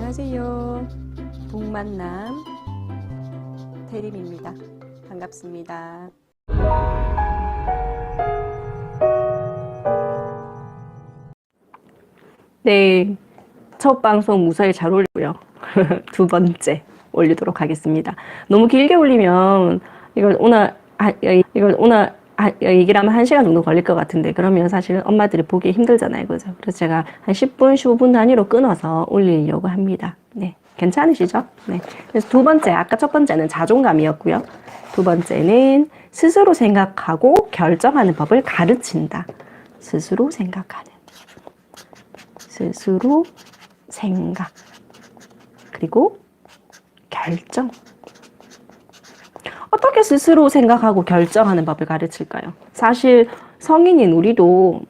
안녕하세요. 동만남 대림입니다. 반갑습니다. 네, 첫 방송 무사히 잘 올리고요. 두 번째 올리도록 하겠습니다. 너무 길게 올리면 이걸 오늘 얘기를 하면 1시간 정도 걸릴 것 같은데, 그러면 사실 엄마들이 보기 힘들잖아요. 그죠? 그래서 제가 한 10분, 15분 단위로 끊어서 올리려고 합니다. 네. 괜찮으시죠? 네. 그래서 두 번째, 아까 첫 번째는 자존감이었고요. 두 번째는 스스로 생각하고 결정하는 법을 가르친다. 스스로 생각하는. 스스로 생각. 그리고 결정. 어떻게 스스로 생각하고 결정하는 법을 가르칠까요? 사실 성인인 우리도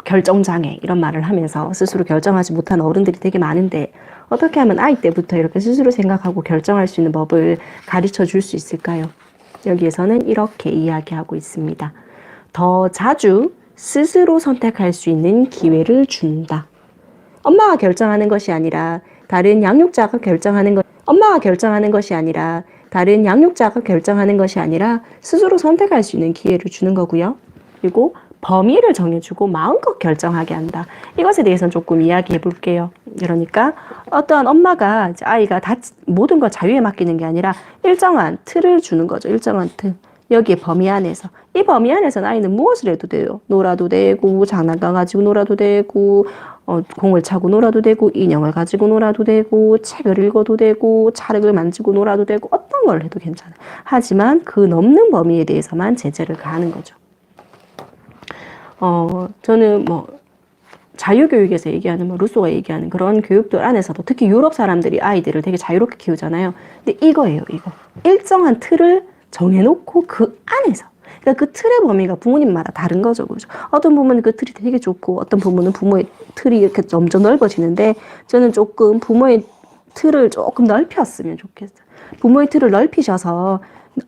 결정장애 이런 말을 하면서 스스로 결정하지 못하는 어른들이 되게 많은데, 어떻게 하면 아이 때부터 이렇게 스스로 생각하고 결정할 수 있는 법을 가르쳐 줄 수 있을까요? 여기에서는 이렇게 이야기하고 있습니다. 더 자주 스스로 선택할 수 있는 기회를 준다. 엄마가 결정하는 것이 아니라 다른 양육자가 결정하는 것, 엄마가 결정하는 것이 아니라 다른 양육자가 결정하는 것이 아니라 스스로 선택할 수 있는 기회를 주는 거고요. 그리고 범위를 정해주고 마음껏 결정하게 한다. 이것에 대해서는 조금 이야기해 볼게요. 그러니까 어떠한 엄마가 아이가 모든 걸 자유에 맡기는 게 아니라 일정한 틀을 주는 거죠. 일정한 틀. 여기에 범위 안에서. 이 범위 안에서는 아이는 무엇을 해도 돼요. 놀아도 되고, 장난감 가지고 놀아도 되고, 공을 차고 놀아도 되고, 인형을 가지고 놀아도 되고, 책을 읽어도 되고, 차를 만지고 놀아도 되고, 어떤 걸 해도 괜찮아요. 하지만 그 넘는 범위에 대해서만 제재를 가하는 거죠. 저는 자유교육에서 얘기하는 루소가 얘기하는 그런 교육들 안에서도 특히 유럽 사람들이 아이들을 되게 자유롭게 키우잖아요. 근데 이거예요, 이거. 일정한 틀을 정해놓고 그 안에서. 그러니까 그 틀의 범위가 부모님마다 다른 거죠, 그죠? 어떤 부모는 그 틀이 되게 좁고, 어떤 부모는 부모의 틀이 이렇게 점점 넓어지는데, 저는 조금 부모의 틀을 조금 넓혔으면 좋겠어요. 부모의 틀을 넓히셔서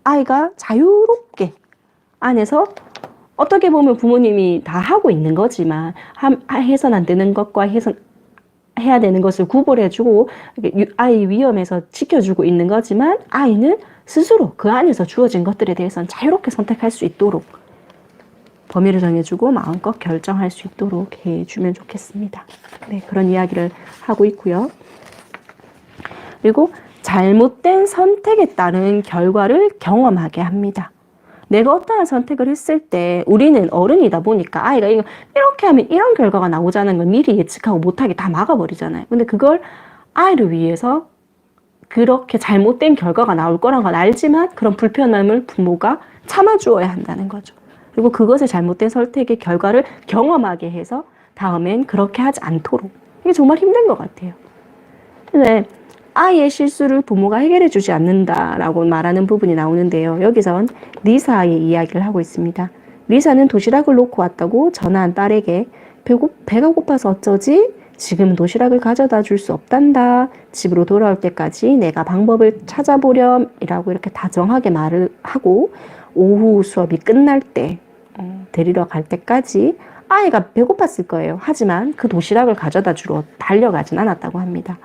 아이가 자유롭게 안에서, 어떻게 보면 부모님이 다 하고 있는 거지만 해선 안 되는 것과 해야 되는 것을 구분해주고 아이 위험에서 지켜주고 있는 거지만, 아이는 스스로 그 안에서 주어진 것들에 대해서는 자유롭게 선택할 수 있도록 범위를 정해주고 마음껏 결정할 수 있도록 해주면 좋겠습니다. 네, 그런 이야기를 하고 있고요. 그리고 잘못된 선택에 따른 결과를 경험하게 합니다. 내가 어떠한 선택을 했을 때 우리는 어른이다 보니까 아이가 이렇게 하면 이런 결과가 나오자는 걸 미리 예측하고 못하게 다 막아버리잖아요. 근데 그걸 아이를 위해서 그렇게 잘못된 결과가 나올 거란 걸 알지만 그런 불편함을 부모가 참아주어야 한다는 거죠. 그리고 그것의 잘못된 선택의 결과를 경험하게 해서 다음엔 그렇게 하지 않도록. 이게 정말 힘든 것 같아요. 근데 아이의 실수를 부모가 해결해 주지 않는다라고 말하는 부분이 나오는데요. 여기선 리사의 이야기를 하고 있습니다. 리사는 도시락을 놓고 왔다고 전화한 딸에게 배가 고파서 어쩌지? 지금 도시락을 가져다 줄 수 없단다. 집으로 돌아올 때까지 내가 방법을 찾아보렴 이라고 이렇게 다정하게 말을 하고, 오후 수업이 끝날 때 데리러 갈 때까지 아이가 배고팠을 거예요. 하지만 그 도시락을 가져다 주러 달려가진 않았다고 합니다.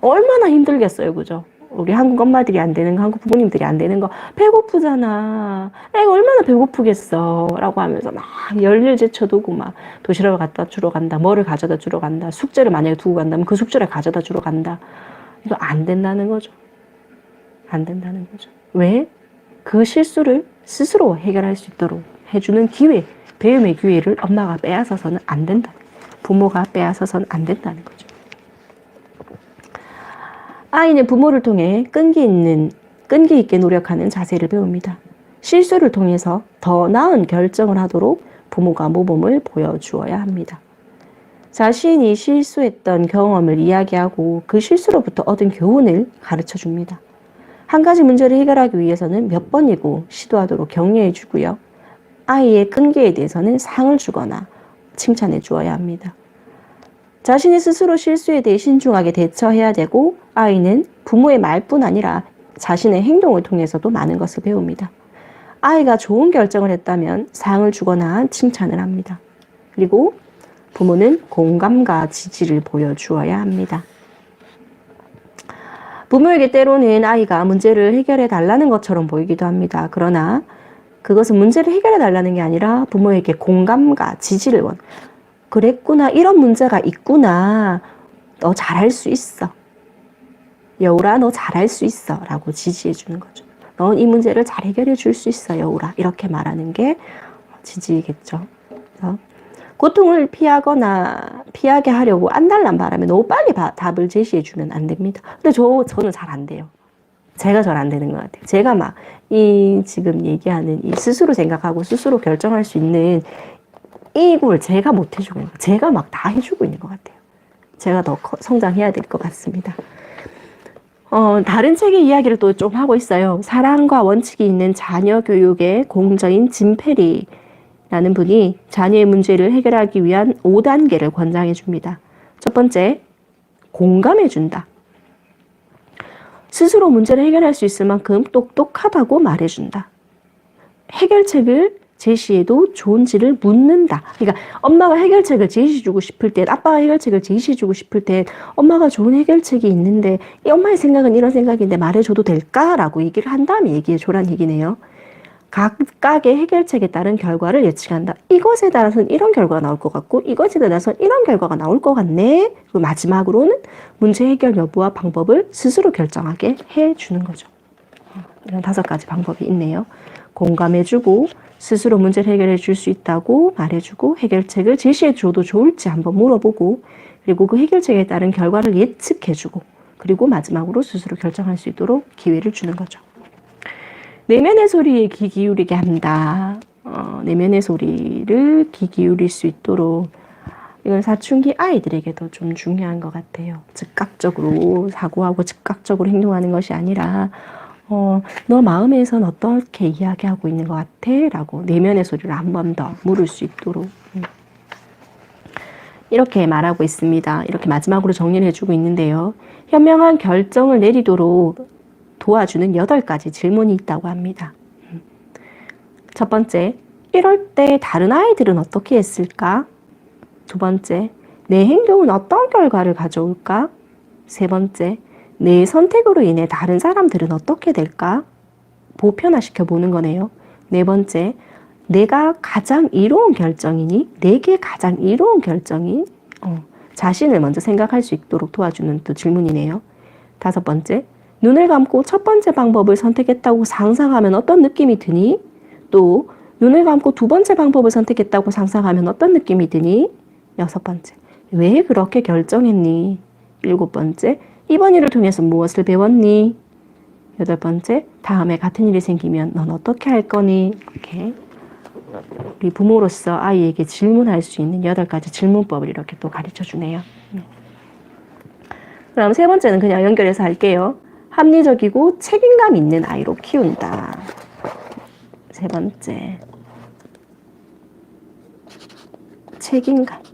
얼마나 힘들겠어요, 그죠? 우리 한국 엄마들이 안 되는 거, 한국 부모님들이 안 되는 거, 배고프잖아. 애가 얼마나 배고프겠어. 라고 하면서 막 열일 제쳐두고 막 도시락을 갖다 주러 간다. 뭐를 가져다 주러 간다. 숙제를 만약에 두고 간다면 그 숙제를 가져다 주러 간다. 이거 안 된다는 거죠. 안 된다는 거죠. 왜? 그 실수를 스스로 해결할 수 있도록 해주는 기회, 배움의 기회를 엄마가 빼앗아서는 안 된다. 부모가 빼앗아서는 안 된다는 거죠. 아이는 부모를 통해 끈기 있게 노력하는 자세를 배웁니다. 실수를 통해서 더 나은 결정을 하도록 부모가 모범을 보여주어야 합니다. 자신이 실수했던 경험을 이야기하고 그 실수로부터 얻은 교훈을 가르쳐 줍니다. 한 가지 문제를 해결하기 위해서는 몇 번이고 시도하도록 격려해 주고요. 아이의 끈기에 대해서는 상을 주거나 칭찬해 주어야 합니다. 자신이 스스로 실수에 대해 신중하게 대처해야 되고, 아이는 부모의 말뿐 아니라 자신의 행동을 통해서도 많은 것을 배웁니다. 아이가 좋은 결정을 했다면 상을 주거나 칭찬을 합니다. 그리고 부모는 공감과 지지를 보여주어야 합니다. 부모에게 때로는 아이가 문제를 해결해 달라는 것처럼 보이기도 합니다. 그러나 그것은 문제를 해결해 달라는 게 아니라 부모에게 공감과 지지를 그랬구나, 이런 문제가 있구나, 너 잘할 수 있어, 여울아 너 잘할 수 있어 라고 지지해 주는 거죠. 넌 이 문제를 잘 해결해 줄 수 있어 여울아, 이렇게 말하는 게 지지겠죠. 그래서 고통을 피하게 하려고 안달난 바람에 너무 빨리 답을 제시해 주면 안 됩니다. 근데 저는 잘 안 돼요. 제가 잘 안 되는 것 같아요. 제가 막 지금 얘기하는 이 스스로 생각하고 스스로 결정할 수 있는 이걸 제가 못 해주고 있는 거예요. 제가 막 다 해주고 있는 것 같아요. 제가 더 성장해야 될 것 같습니다. 다른 책의 이야기를 또 좀 하고 있어요. 사랑과 원칙이 있는 자녀 교육의 공저인 짐 페리라는 분이 자녀의 문제를 해결하기 위한 5단계를 권장해 줍니다. 첫 번째, 공감해 준다. 스스로 문제를 해결할 수 있을 만큼 똑똑하다고 말해준다. 해결책을 제시해도 좋은지를 묻는다. 그러니까 엄마가 해결책을 제시해주고 싶을 때, 아빠가 해결책을 제시해주고 싶을 때 엄마가 좋은 해결책이 있는데 이 엄마의 생각은 이런 생각인데 말해줘도 될까라고 얘기를 한 다음에 얘기해줘란 얘기네요. 각각의 해결책에 따른 결과를 예측한다. 이것에 따라서는 이런 결과가 나올 것 같고 이것에 따라서는 이런 결과가 나올 것 같네. 그리고 마지막으로는 문제 해결 여부와 방법을 스스로 결정하게 해주는 거죠. 이런 5가지 방법이 있네요. 공감해주고 스스로 문제를 해결해 줄 수 있다고 말해주고 해결책을 제시해줘도 좋을지 한번 물어보고 그리고 그 해결책에 따른 결과를 예측해주고 그리고 마지막으로 스스로 결정할 수 있도록 기회를 주는 거죠. 내면의 소리에 귀 기울이게 한다. 내면의 소리를 귀 기울일 수 있도록 이건 사춘기 아이들에게도 좀 중요한 것 같아요. 즉각적으로 사고하고 즉각적으로 행동하는 것이 아니라 너 마음에선 어떻게 이야기하고 있는 것 같아? 라고 내면의 소리를 한 번 더 물을 수 있도록 이렇게 말하고 있습니다. 이렇게 마지막으로 정리를 해주고 있는데요. 현명한 결정을 내리도록 도와주는 8가지 질문이 있다고 합니다. 첫 번째, 이럴 때 다른 아이들은 어떻게 했을까? 두 번째, 내 행동은 어떤 결과를 가져올까? 세 번째, 내 선택으로 인해 다른 사람들은 어떻게 될까? 보편화시켜 보는 거네요. 네 번째, 내가 가장 이로운 결정이니? 내게 가장 이로운 결정이? 자신을 먼저 생각할 수 있도록 도와주는 또 질문이네요. 다섯 번째, 눈을 감고 첫 번째 방법을 선택했다고 상상하면 어떤 느낌이 드니? 또 눈을 감고 두 번째 방법을 선택했다고 상상하면 어떤 느낌이 드니? 여섯 번째, 왜 그렇게 결정했니? 일곱 번째, 이번 일을 통해서 무엇을 배웠니? 여덟 번째, 다음에 같은 일이 생기면 넌 어떻게 할 거니? 이렇게 우리 부모로서 아이에게 질문할 수 있는 8가지 질문법을 이렇게 또 가르쳐 주네요. 그럼 세 번째는 그냥 연결해서 할게요. 합리적이고 책임감 있는 아이로 키운다. 세 번째, 책임감입니다.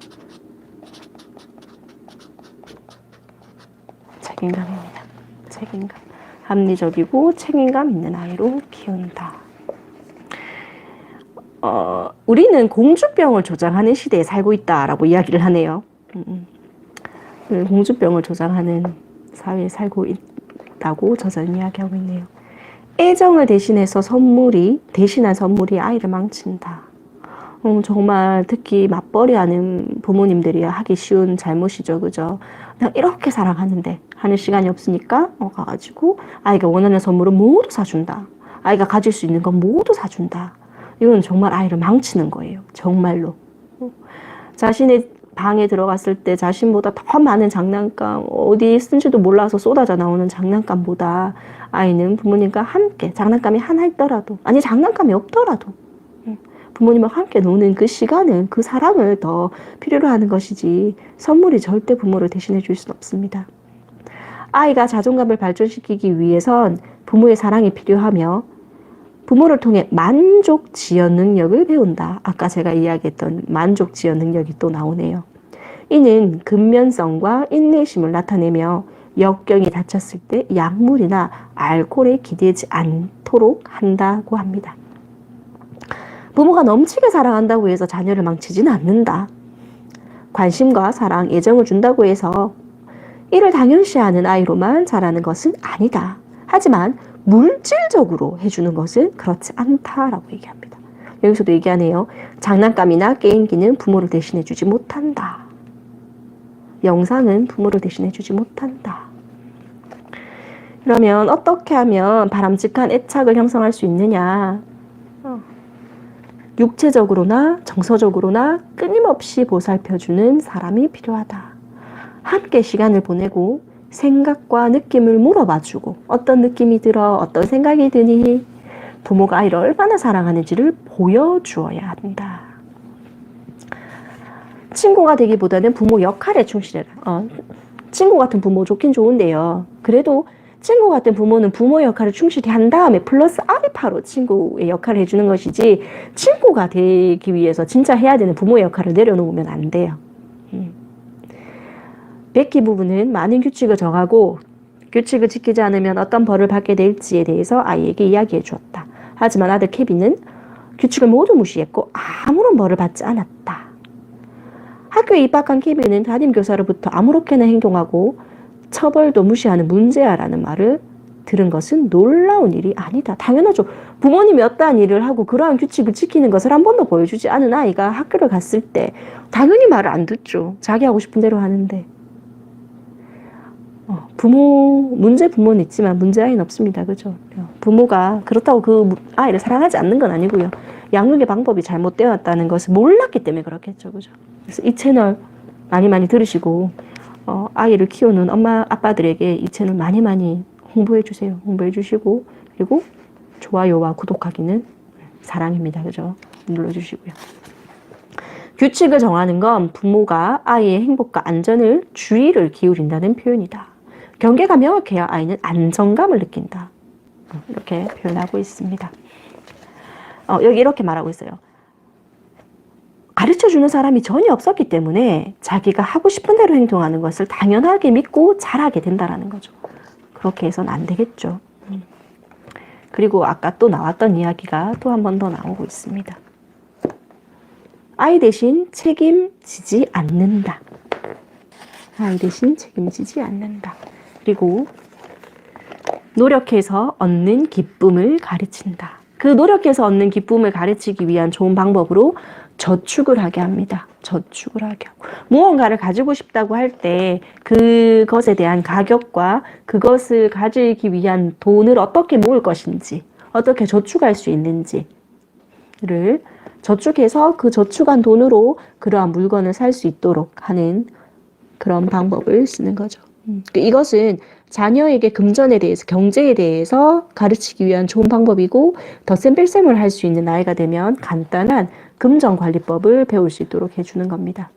책임감. 합리적이고 책임감 있는 아이로 키운다. 우리는 공주병을 조장하는 시대에 살고 있다라고 이야기를 하네요. 공주병을 조장하는 사회에 살고 있다고 저자는 이야기하고 있네요. 애정을 대신한 선물이 아이를 망친다. 정말 특히 맞벌이하는 부모님들이 하기 쉬운 잘못이죠, 그죠? 그냥 이렇게 사랑하는데 하는 시간이 없으니까 가가지고 아이가 원하는 선물은 모두 사준다. 아이가 가질 수 있는 건 모두 사준다. 이건 정말 아이를 망치는 거예요, 정말로. 자신의 방에 들어갔을 때 자신보다 더 많은 장난감, 어디 쓴지도 몰라서 쏟아져 나오는 장난감보다 아이는 부모님과 함께 장난감이 하나 있더라도, 아니 장난감이 없더라도 부모님과 함께 노는 그 시간을, 그 사랑을 더 필요로 하는 것이지 선물이 절대 부모를 대신해 줄 수는 없습니다. 아이가 자존감을 발전시키기 위해선 부모의 사랑이 필요하며 부모를 통해 만족 지연 능력을 배운다. 아까 제가 이야기했던 만족 지연 능력이 또 나오네요. 이는 근면성과 인내심을 나타내며 역경이 닥쳤을 때 약물이나 알코올에 기대지 않도록 한다고 합니다. 부모가 넘치게 사랑한다고 해서 자녀를 망치지는 않는다. 관심과 사랑, 애정을 준다고 해서 이를 당연시하는 아이로만 자라는 것은 아니다. 하지만 물질적으로 해주는 것은 그렇지 않다라고 얘기합니다. 여기서도 얘기하네요. 장난감이나 게임기는 부모를 대신해주지 못한다. 영상은 부모를 대신해주지 못한다. 그러면 어떻게 하면 바람직한 애착을 형성할 수 있느냐? 육체적으로나 정서적으로나 끊임없이 보살펴주는 사람이 필요하다. 함께 시간을 보내고 생각과 느낌을 물어봐주고 어떤 느낌이 들어? 어떤 생각이 드니? 부모가 아이를 얼마나 사랑하는지를 보여주어야 한다. 친구가 되기보다는 부모 역할에 충실해라. 친구 같은 부모 좋긴 좋은데요. 그래도 친구 같은 부모는 부모 역할을 충실히 한 다음에 플러스 알파로 친구의 역할을 해주는 것이지 친구가 되기 위해서 진짜 해야 되는 부모의 역할을 내려놓으면 안 돼요. 베키 부부는 많은 규칙을 정하고 규칙을 지키지 않으면 어떤 벌을 받게 될지에 대해서 아이에게 이야기해 주었다. 하지만 아들 케빈은 규칙을 모두 무시했고 아무런 벌을 받지 않았다. 학교에 입학한 케빈은 담임교사로부터 아무렇게나 행동하고 처벌도 무시하는 문제야라는 말을 들은 것은 놀라운 일이 아니다. 당연하죠. 부모님이 어떠한 일을 하고 그러한 규칙을 지키는 것을 한 번도 보여주지 않은 아이가 학교를 갔을 때 당연히 말을 안 듣죠. 자기 하고 싶은 대로 하는데. 문제 부모는 있지만 문제 아이는 없습니다. 그죠? 부모가 그렇다고 그 아이를 사랑하지 않는 건 아니고요. 양육의 방법이 잘못되었다는 것을 몰랐기 때문에 그렇겠죠. 그죠? 그래서 이 채널 많이 들으시고 아이를 키우는 엄마 아빠들에게 이 채널 많이 홍보해 주세요. 홍보해 주시고 그리고 좋아요와 구독하기는 사랑입니다. 그죠? 눌러주시고요. 규칙을 정하는 건 부모가 아이의 행복과 안전을 주의를 기울인다는 표현이다. 경계가 명확해야 아이는 안정감을 느낀다. 이렇게 표현하고 있습니다. 여기 이렇게 말하고 있어요. 가르쳐주는 사람이 전혀 없었기 때문에 자기가 하고 싶은 대로 행동하는 것을 당연하게 믿고 잘하게 된다는 거죠. 그렇게 해서는 안 되겠죠. 그리고 아까 또 나왔던 이야기가 또 한 번 더 나오고 있습니다. 아이 대신 책임지지 않는다. 아이 대신 책임지지 않는다. 그리고 노력해서 얻는 기쁨을 가르친다. 그 노력해서 얻는 기쁨을 가르치기 위한 좋은 방법으로 저축을 하게 합니다. 저축을 하게 하고 무언가를 가지고 싶다고 할 때 그것에 대한 가격과 그것을 가지기 위한 돈을 어떻게 모을 것인지 어떻게 저축할 수 있는지를 저축해서 그 저축한 돈으로 그러한 물건을 살 수 있도록 하는 그런 방법을 쓰는 거죠. 이것은 자녀에게 금전에 대해서 경제에 대해서 가르치기 위한 좋은 방법이고 더 센 필셈을 할 수 있는 나이가 되면 간단한 금전관리법을 배울 수 있도록 해주는 겁니다.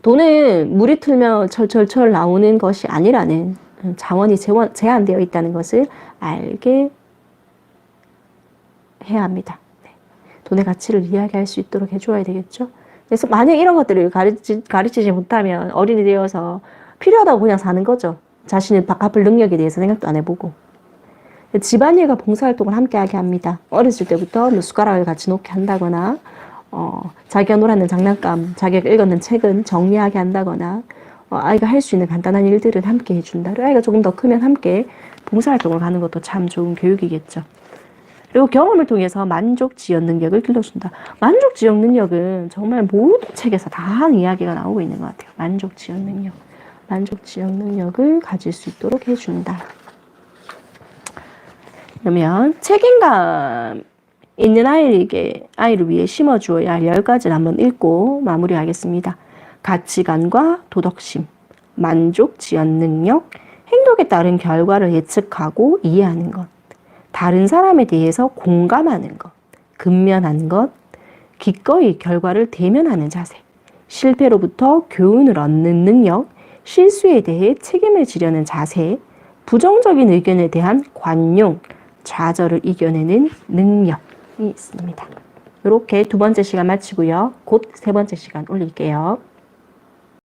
돈은 물이 틀면 철철철 나오는 것이 아니라는 자원이 제한되어 있다는 것을 알게 해야 합니다. 돈의 가치를 이야기할 수 있도록 해줘야 되겠죠. 그래서 만약 이런 것들을 가르치지 못하면 어린이 되어서 필요하다고 그냥 사는 거죠. 자신의 갚을 능력에 대해서 생각도 안 해보고. 집안일과 봉사활동을 함께 하게 합니다. 어렸을 때부터 뭐 숟가락을 같이 놓게 한다거나 자기가 놀았는 장난감, 자기가 읽었는 책은 정리하게 한다거나 아이가 할 수 있는 간단한 일들을 함께 해준다. 아이가 조금 더 크면 함께 봉사활동을 가는 것도 참 좋은 교육이겠죠. 그리고 경험을 통해서 만족 지연 능력을 길러준다. 만족 지연 능력은 정말 모든 책에서 다 하는 이야기가 나오고 있는 것 같아요. 만족 지연 능력. 만족 지연 능력을 가질 수 있도록 해준다. 그러면 책임감 있는 아이를 위해 심어주어야 할 10가지를 한번 읽고 마무리하겠습니다. 가치관과 도덕심, 만족 지연 능력, 행동에 따른 결과를 예측하고 이해하는 것, 다른 사람에 대해서 공감하는 것, 근면한 것, 기꺼이 결과를 대면하는 자세, 실패로부터 교훈을 얻는 능력, 실수에 대해 책임을 지려는 자세, 부정적인 의견에 대한 관용, 좌절을 이겨내는 능력이 있습니다. 이렇게 두 번째 시간 마치고요. 곧 세 번째 시간 올릴게요.